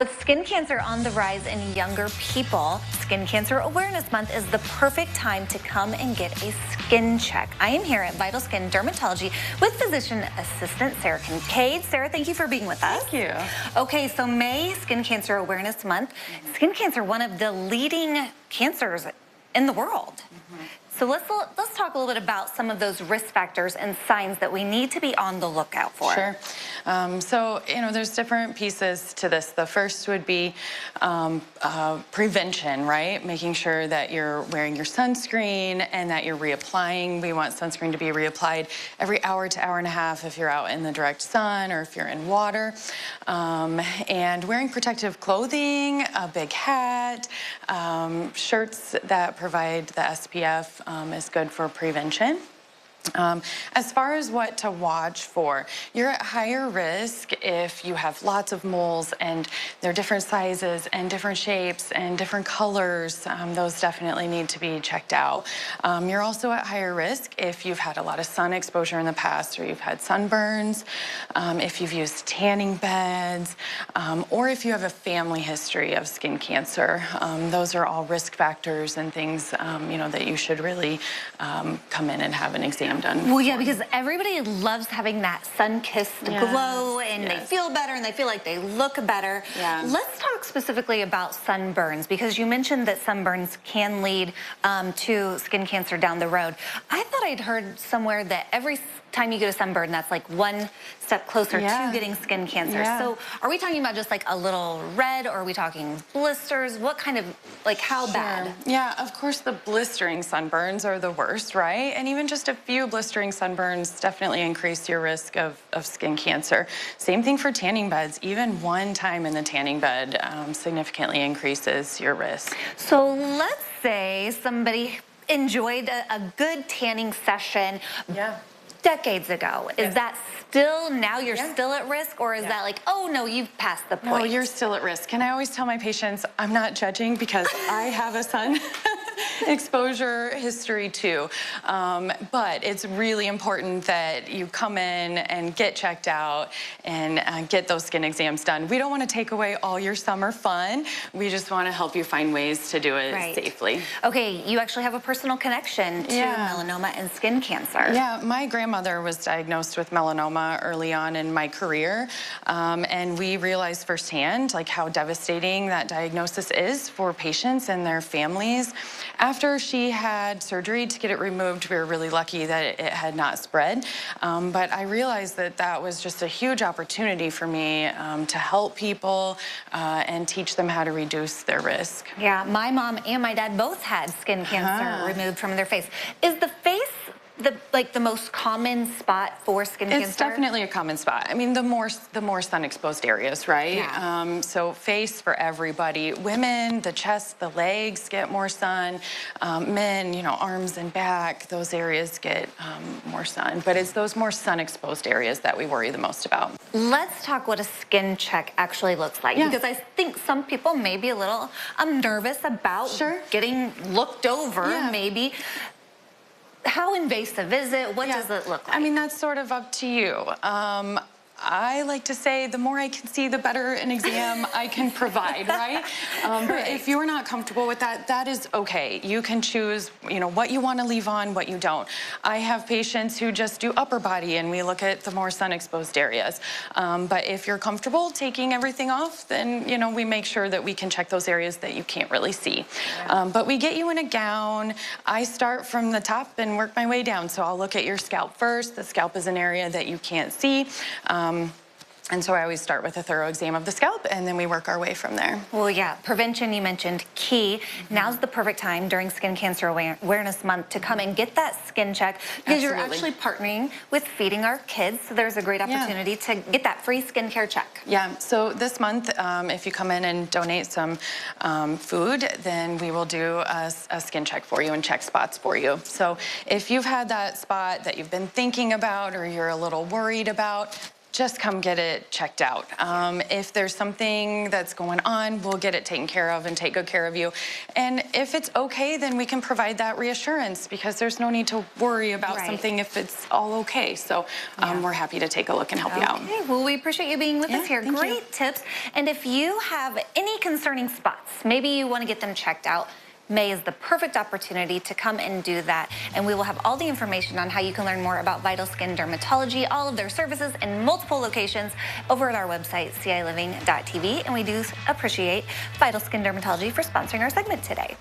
With skin cancer on the rise in younger people, Skin Cancer Awareness Month is the perfect time to come and get a skin check. I am here at VitalSkin Dermatology with physician assistant Sarah Kincaid. Sarah, thank you for being with us. Thank you. Okay, so May, Skin Cancer Awareness Month. Skin cancer, one of the leading cancers in the world. So let's talk a little bit about some of those risk factors and signs that we need to be on the lookout for. Sure. So, there's different pieces to this. The first would be prevention, right? Making sure that you're wearing your sunscreen and that you're reapplying. We want sunscreen to be reapplied every hour to hour and a half if you're out in the direct sun or if you're in water. And wearing protective clothing, a big hat, shirts that provide the SPF is good for prevention. As far as what to watch for, you're at higher risk if you have lots of moles and they're different sizes and different shapes and different colors. Those definitely need to be checked out. You're also at higher risk if you've had a lot of sun exposure in the past or you've had sunburns, if you've used tanning beds, or if you have a family history of skin cancer. Those are all risk factors and things, that you should really come in and have an exam done. Well, yeah, because everybody loves having that sun-kissed glow, and they feel better, and they feel like they look better. Yeah. Let's talk specifically about sunburns, because you mentioned that sunburns can lead to skin cancer down the road. I thought I'd heard somewhere that every time you get a sunburn, that's like one step closer to getting skin cancer. So are we talking about just like a little red, or are we talking blisters? What kind of, how bad? Yeah, of course the blistering sunburns are the worst, right? And even just a few blistering sunburns definitely increase your risk of skin cancer. Same thing for tanning beds. Even one time in the tanning bed significantly increases your risk. So let's say somebody enjoyed a good tanning session decades ago. Is that still, now you're still at risk, or is that like, oh no, you've passed the point? No, you're still at risk. And I always tell my patients, I'm not judging because I have a sun exposure history too. But it's really important that you come in and get checked out and get those skin exams done. We don't want to take away all your summer fun. We just want to help you find ways to do it safely. Okay, you actually have a personal connection to melanoma and skin cancer. Yeah, my grandmother was diagnosed with melanoma early on in my career, and we realized firsthand how devastating that diagnosis is for patients and their families. After she had surgery to get it removed, we were really lucky that it had not spread, but I realized that that was just a huge opportunity for me to help people and teach them how to reduce their risk. Yeah, my mom and my dad both had skin cancer removed from their face. Is the face the most common spot for skin cancer? It's definitely a common spot. I mean, the more sun exposed areas, right? Yeah. So face for everybody. Women, the chest, the legs get more sun. Men, arms and back, those areas get more sun. But it's those more sun exposed areas that we worry the most about. Let's talk what a skin check actually looks like. Because I think some people may be a little nervous about getting looked over, maybe. How invasive is it? What does it look like? I mean, that's sort of up to you. I like to say the more I can see, the better an exam I can provide, right? But if you're not comfortable with that, that is okay. You can choose, what you want to leave on, what you don't. I have patients who just do upper body, and we look at the more sun-exposed areas. But if you're comfortable taking everything off, then, we make sure that we can check those areas that you can't really see. But we get you in a gown. I start from the top and work my way down. So I'll look at your scalp first. The scalp is an area that you can't see. And so I always start with a thorough exam of the scalp, and then we work our way from there. Well, yeah, prevention, you mentioned, key. Now's the perfect time during Skin Cancer Awareness Month to come and get that skin check, because you're actually partnering with Feeding Our Kids, so there's a great opportunity to get that free skincare check. Yeah, so this month, if you come in and donate some food, then we will do a skin check for you and check spots for you. So if you've had that spot that you've been thinking about or you're a little worried about, just come get it checked out. If there's something that's going on, we'll get it taken care of and take good care of you. And if it's okay, then we can provide that reassurance, because there's no need to worry about something if it's all okay. So we're happy to take a look and help you out. Okay, well, we appreciate you being with us here. Great tips. And if you have any concerning spots, maybe you want to get them checked out, May is the perfect opportunity to come and do that. And we will have all the information on how you can learn more about VitalSkin Dermatology, all of their services in multiple locations over at our website, ciliving.tv. And we do appreciate VitalSkin Dermatology for sponsoring our segment today.